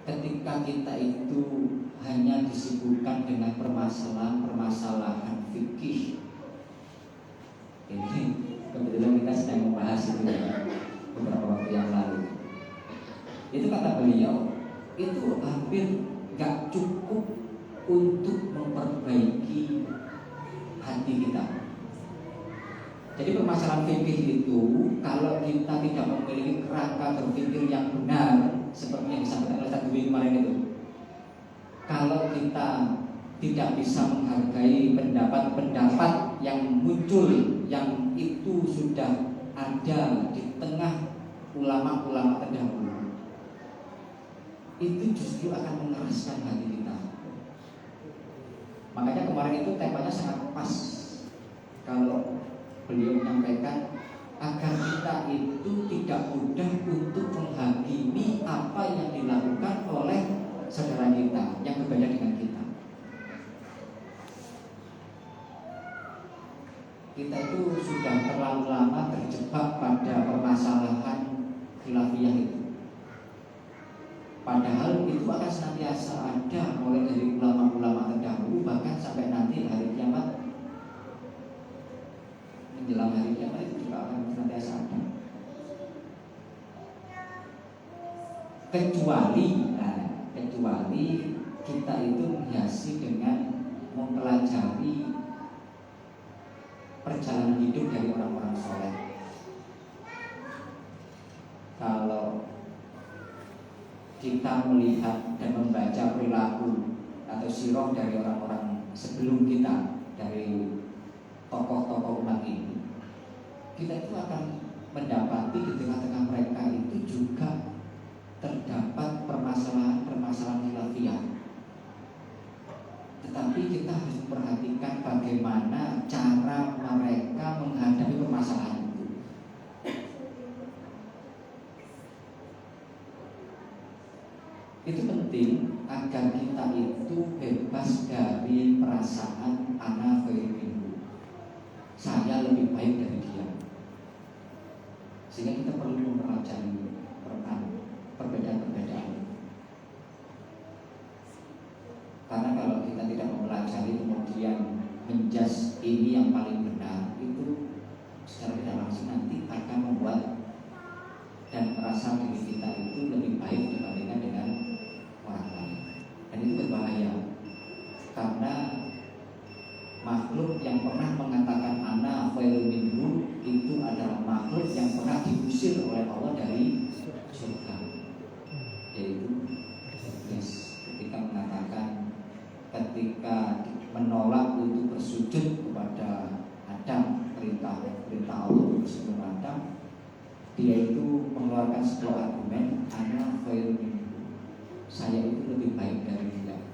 ketika kita itu hanya disibukkan dengan permasalahan fikih. Ini kebetulan kita sedang membahas itu ya, beberapa waktu yang lalu. Itu kata beliau, itu hampir gak cukup untuk memperbaiki hati kita. Jadi permasalahan fikih itu kalau kita tidak memiliki kerangka berpikir yang benar, seperti yang disampaikan oleh Ustaz Dwi kemarin itu, kalau kita tidak bisa menghargai pendapat-pendapat yang muncul, yang itu sudah ada di tengah ulama-ulama terdahulu, itu justru akan mengeraskan hati kita. Makanya kemarin itu temanya sangat pas kalau beliau menyampaikan agar kita itu tidak mudah untuk menghakimi apa yang dilakukan oleh saudara kita yang berbeda dengan kita. Kita itu sudah terlalu lama terjebak pada permasalahan khilafiyah itu. Padahal itu akan senantiasa ada mulai dari ulama-ulama terdahulu, bahkan sampai nanti hari kiamat, menjelang hari kiamat itu juga akan senantiasa ada. Kecuali kita itu menghiasi dengan mempelajari perjalanan hidup dari orang-orang soleh. Kalau kita melihat dan membaca perilaku atau sirah dari orang-orang sebelum kita, dari tokoh-tokoh umat ini, kita itu akan mendapati di tengah-tengah mereka itu juga terdapat permasalahan khilafiyah. Tetapi kita harus memperhatikan bagaimana cara mereka menghadapi permasalahan itu. Itu penting agar kita itu bebas dari perasaan ana khairu minhu, saya lebih baik dari dia. Sehingga kita perlu mempelajari perbedaan-perbedaan. Karena kalau kita tidak mempelajari kemudian menjudge ini yang paling benar, itu secara tidak langsung nanti akan membuat dan merasa diri kita itu lebih baik dibandingkan dengan orang lain. Dan itu berbahaya, karena makhluk yang pernah mengatakan ana khairu minhu itu adalah makhluk yang pernah diusir oleh Allah dari surga, yaitu iblis. Ketika menolak untuk bersujud kepada Adam, perintah Allah untuk bersujud kepada Adam, dia itu mengeluarkan sebuah argumen, ana khairu minhu, saya itu lebih baik dari dia.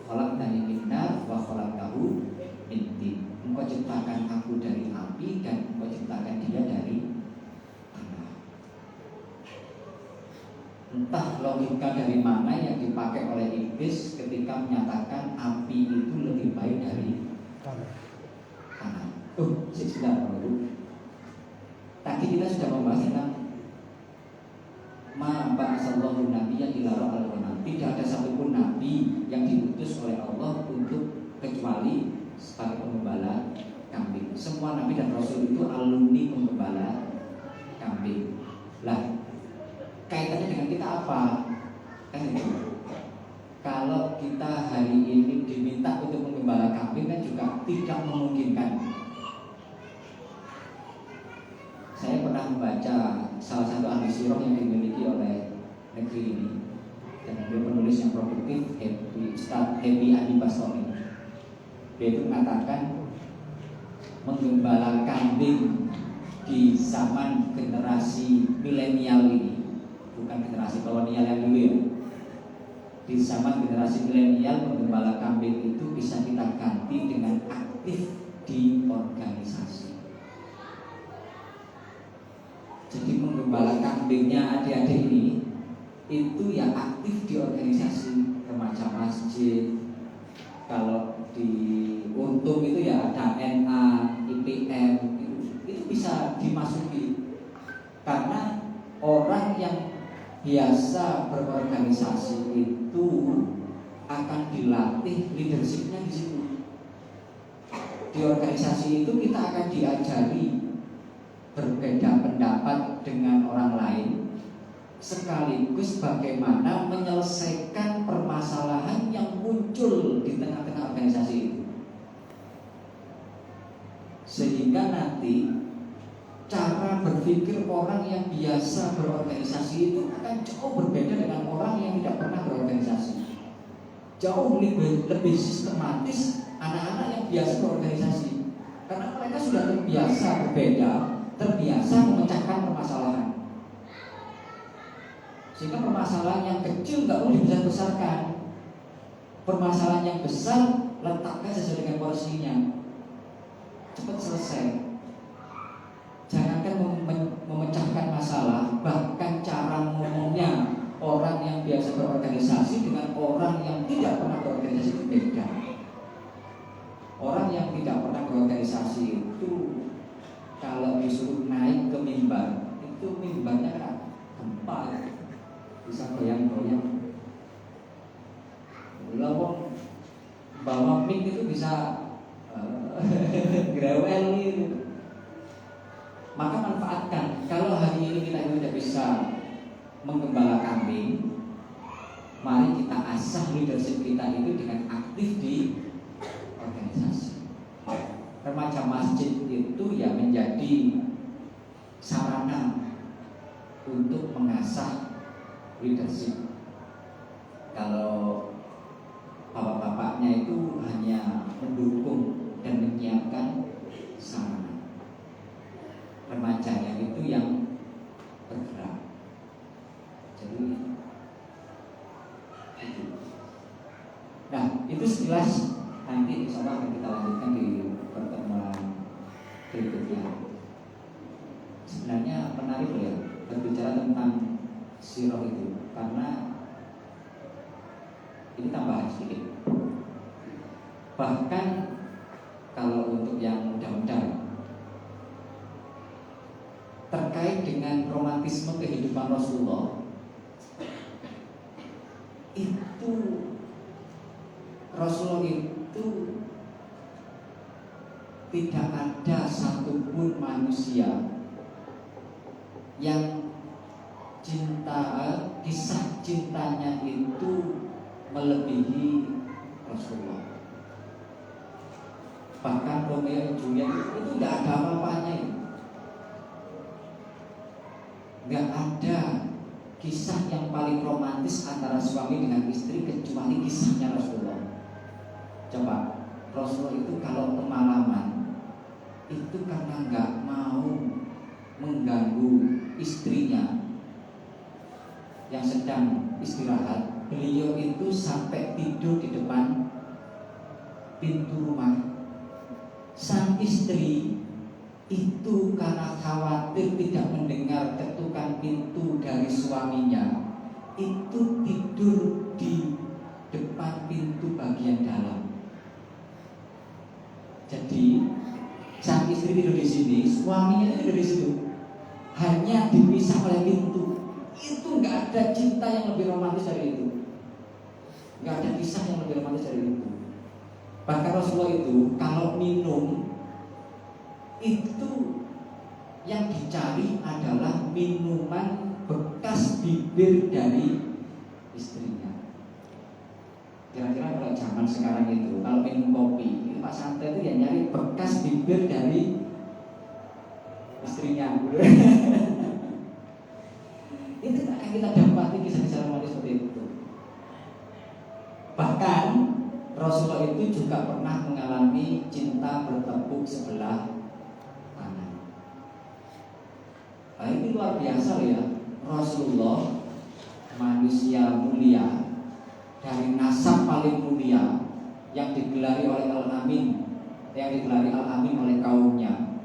Khalaqtani min nar wa khalaqtahu min tin. Engkau ciptakan aku dari api dan engkau ciptakan dia dari tanah. Entah logika dari mana yang dipakai oleh iblis ketika menyatakan api itu lebih baik dari tanah. Sebentar dulu. Tadi kita sudah membahas tentang ma ba'asallahu nabiyyan illa ra'al. Tidak ada satupun nabi yang diutus oleh Allah untuk kecuali sebagai pengembala kambing. Semua nabi dan rasul itu alumni pengembala kambing. Lah, kaitannya dengan kita apa? Kan itu. Kalau kita hari ini diminta untuk menggembala kambing kan juga tidak memungkinkan. Saya pernah membaca salah satu ahli sirah yang dimiliki oleh negeri ini, dan dia penulis yang produktif, Ustaz Happy Adi Basoni. Dia itu mengatakan menggembala kambing di zaman generasi milenial ini, bukan generasi kolonial yang dulu ya. Di zaman generasi milenial, menggembala kambing itu bisa kita ganti dengan aktif di organisasi. Jadi menggembala kambingnya adik-adik ini itu ya aktif di organisasi remaja masjid. Kalau di Untung itu ya ada NA, IPM, itu bisa dimasuki. Karena orang yang biasa berorganisasi itu akan dilatih leadershipnya di situ. Di organisasi itu kita akan diajari berbeda pendapat dengan orang lain, sekaligus bagaimana menyelesaikan permasalahan yang muncul di tengah-tengah organisasi itu. Sehingga nanti cara berpikir orang yang biasa berorganisasi itu akan jauh berbeda dengan orang yang tidak pernah berorganisasi. Jauh lebih sistematis anak-anak yang biasa berorganisasi, karena mereka sudah terbiasa berbeda, terbiasa memecahkan permasalahan. Sehingga permasalahan yang kecil nggak perlu dibesar-besarkan. Permasalahan yang besar letakkan sesuai dengan porsinya, cepat selesai. Jangankan memecahkan masalah, bahkan cara ngomongnya orang yang biasa berorganisasi dengan orang yang tidak pernah berorganisasi itu beda. Orang yang tidak pernah berorganisasi itu kalau disuruh naik ke mimbar, itu mimbarnya kan gempa, bisa goyang-goyang. Lalu bawa mic itu bisa grewel gitu. Maka manfaatkan. Kalau hari ini kita tidak bisa menggembala kambing, mari kita asah leadership kita itu dengan aktif di organisasi. Remaja masjid itu ya menjadi sarana untuk mengasah leadership. Kalau bapak-bapaknya itu hanya mendukung dan menyiapkan sarana, remajanya itu yang bergerak. Jadi itu. Nah, itu sekilas. Nanti insya Allah akan kita lanjutkan di pertemuan berikutnya. Sebenarnya menarik ya berbicara tentang sirah itu, karena ini tambahan sedikit. Bahkan kalau untuk yang muda-muda terkait dengan romantisme kehidupan Rasulullah, itu Rasulullah itu tidak ada satupun manusia yang kisah cintanya itu melebihi Rasulullah. Bahkan Romeo dan Juliet itu tidak ada apa-apanya. Nggak ada kisah yang paling romantis antara suami dengan istri kecuali kisahnya Rasulullah. Coba, Rasulullah itu kalau kemalaman itu karena nggak mau mengganggu istrinya yang sedang istirahat, beliau itu sampai tidur di depan pintu rumah. Sang istri itu karena khawatir tidak mendengar ketukan pintu dari suaminya, itu tidur di depan pintu bagian dalam. Jadi sang istri tidur di sini, suaminya tidur di situ, hanya dipisah oleh pintu. Itu nggak ada cinta yang lebih romantis dari itu, nggak ada kisah yang lebih romantis dari itu. Bahkan Rasulullah itu kalau minum itu yang dicari adalah minuman bekas bibir dari istrinya. Kira-kira kalau zaman sekarang itu kalau minum kopi, itu Pak Santai itu yang nyari bekas bibir dari istrinya. Itu akan kita dapati kisah-kisah romantis seperti itu. Bahkan Rasulullah itu juga pernah mengalami cinta bertepuk sebelah tangan. Nah, ini luar biasa ya. Rasulullah manusia mulia dari nasab paling mulia yang digelari oleh Al-Amin, oleh kaumnya,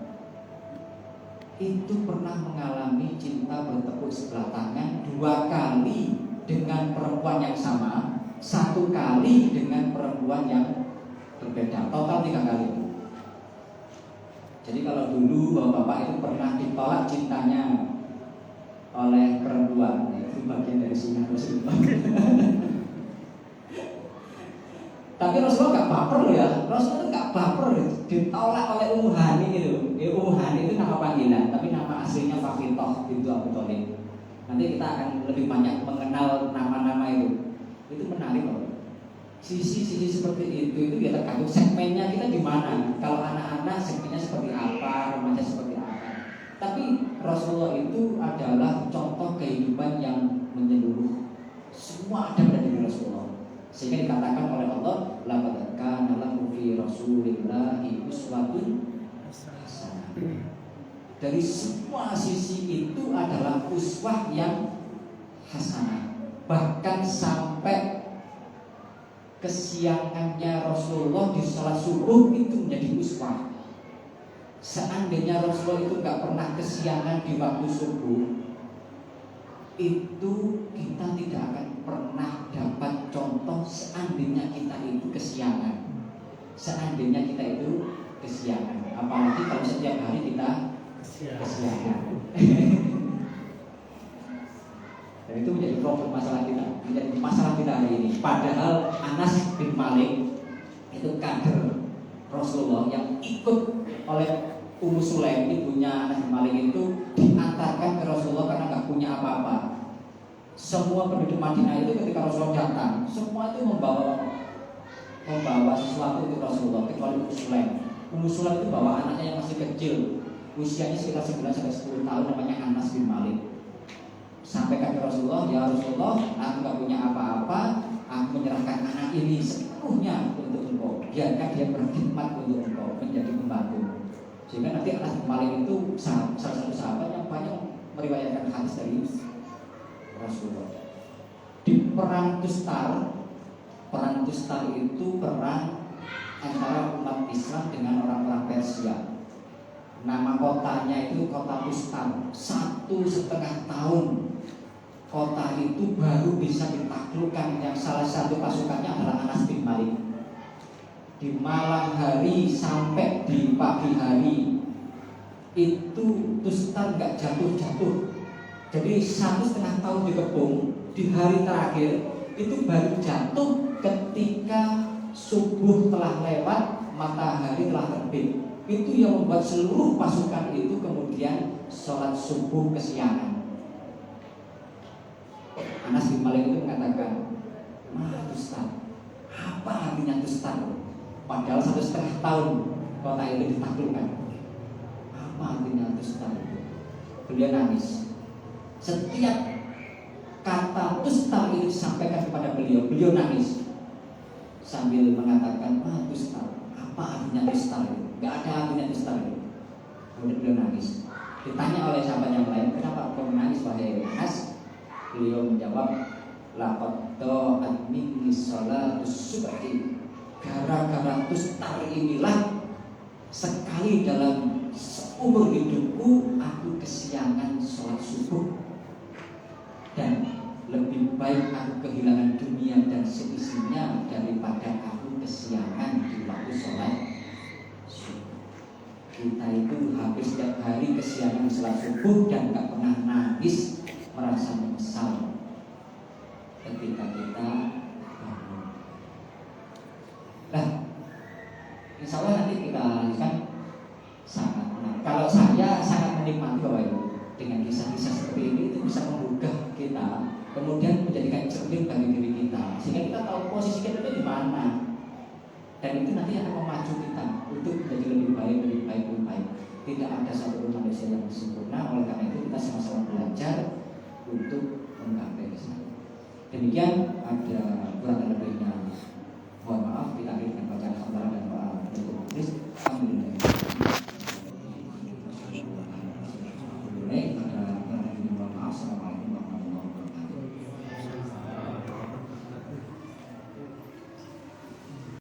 itu pernah mengalami cinta bertepuk sebelah tangan 2 kali dengan perempuan yang sama. Satu 1 kali dengan perempuan yang berbeda, total 3 kali. Jadi kalau dulu bapak-bapak itu pernah ditolak cintanya oleh perempuan, itu bagian dari sunnah Rasulullah. Tapi Rasulullah gak baper loh ya. Rasulullah itu gak baper ditolak oleh Ummu Hani gitu. Ummu Hani itu nama panggilan, tapi nama aslinya Fafitoh bintu Abu Thalib. Nanti kita akan lebih banyak mengenal nama-nama itu. Itu menarik loh. Sisi-sisi seperti itu ya tergantung segmennya kita di mana. Kalau anak-anak segmennya seperti apa, remaja seperti apa. Tapi Rasulullah itu adalah contoh kehidupan yang menyeluruh. Semua ada pada diri Rasulullah. Sehingga dikatakan oleh Allah, laqad kana lakum fi Rasulillahi uswatun hasanah. Dari semua sisi itu adalah uswah yang hasanah. Bahkan sampai kesiangannya Rasulullah di salat subuh itu menjadi uswah. Seandainya Rasulullah itu gak pernah kesiangan di waktu subuh, itu kita tidak akan pernah dapat contoh seandainya kita itu kesiangan. Seandainya kita itu kesiangan, apalagi kalau setiap hari kita kesiangan. Dan itu menjadi problem masalah kita, menjadi masalah kita hari ini. Padahal Anas bin Malik itu kader Rasulullah yang ikut oleh Ummu Sulaim, ibunya Anas bin Malik itu diantarkan ke Rasulullah karena nggak punya apa-apa. Semua penduduk Madinah itu ketika Rasulullah datang, semua itu membawa sesuatu untuk Rasulullah kecuali Ummu Sulaim. Ummu Sulaim itu bawa anaknya yang masih kecil, usianya sekitar 9 sampai 10 tahun, namanya Anas bin Malik. Sampaikan ke Rasulullah, ya Rasulullah, aku gak punya apa-apa, aku menyerahkan anak ini sepenuhnya untuk engkau. Biarkan dia berkhidmat untuk engkau, menjadi pembantu. Sehingga nanti Anas bin Malik itu salah satu sahabat yang banyak meriwayatkan hadis dari Rasulullah. Di perang Tustar itu perang antara umat Islam dengan orang-orang Persia. Nama kotanya itu kota Tustar. 1,5 tahun kota itu baru bisa ditaklukkan. Yang salah satu pasukannya adalah Anas bin Malik. Di malam hari sampai di pagi hari itu Tustar gak jatuh-jatuh. Jadi 1,5 tahun dikepung, di hari terakhir itu baru jatuh ketika subuh telah lewat, matahari telah terbit. Itu yang membuat seluruh pasukan itu kemudian sholat subuh kesiangan. Anas bin Malik itu mengatakan, Tustar, apa artinya Tustar? Padahal 1,5 tahun kota itu ditaklukkan. Apa artinya Tustar? Beliau nangis. Setiap kata Tustar itu disampaikan kepada beliau nangis sambil mengatakan, Tustar, apa artinya Tustar itu? Gak ada artinya Tustar itu. Kemudian beliau nangis. Ditanya oleh sahabat yang lain, kenapa kau menangis wahai Anas? Beliau menjawab, laqad da'at minni sholatus subhi. Gara-gara Tustar inilah sekali dalam seumur hidupku aku kesiangan sholat subuh, dan lebih baik aku kehilangan dunia dan seisinya daripada aku kesiangan di waktu sholat subuh. Kita itu hampir setiap hari kesiangan sholat subuh dan gak pernah nangis merasa menyesal ketika kita bangun. Nah, insya Allah nanti kita lanjutkan. Kalau saya sangat menikmati Bapak Ibu dengan kisah-kisah seperti ini, itu bisa menggugah kita, kemudian menjadikan cermin bagi diri kita, sehingga kita tahu posisi kita itu di mana, dan itu nanti akan memacu kita untuk menjadi lebih baik. Tidak ada satu manusia yang sempurna, oleh karena itu kita sama-sama belajar untuk menggapai kesana. Demikian, ada kurang lebihnya mohon maaf. Kita akhiri dengan bacaan hamdalah dan doa penutup. Alhamdulillah.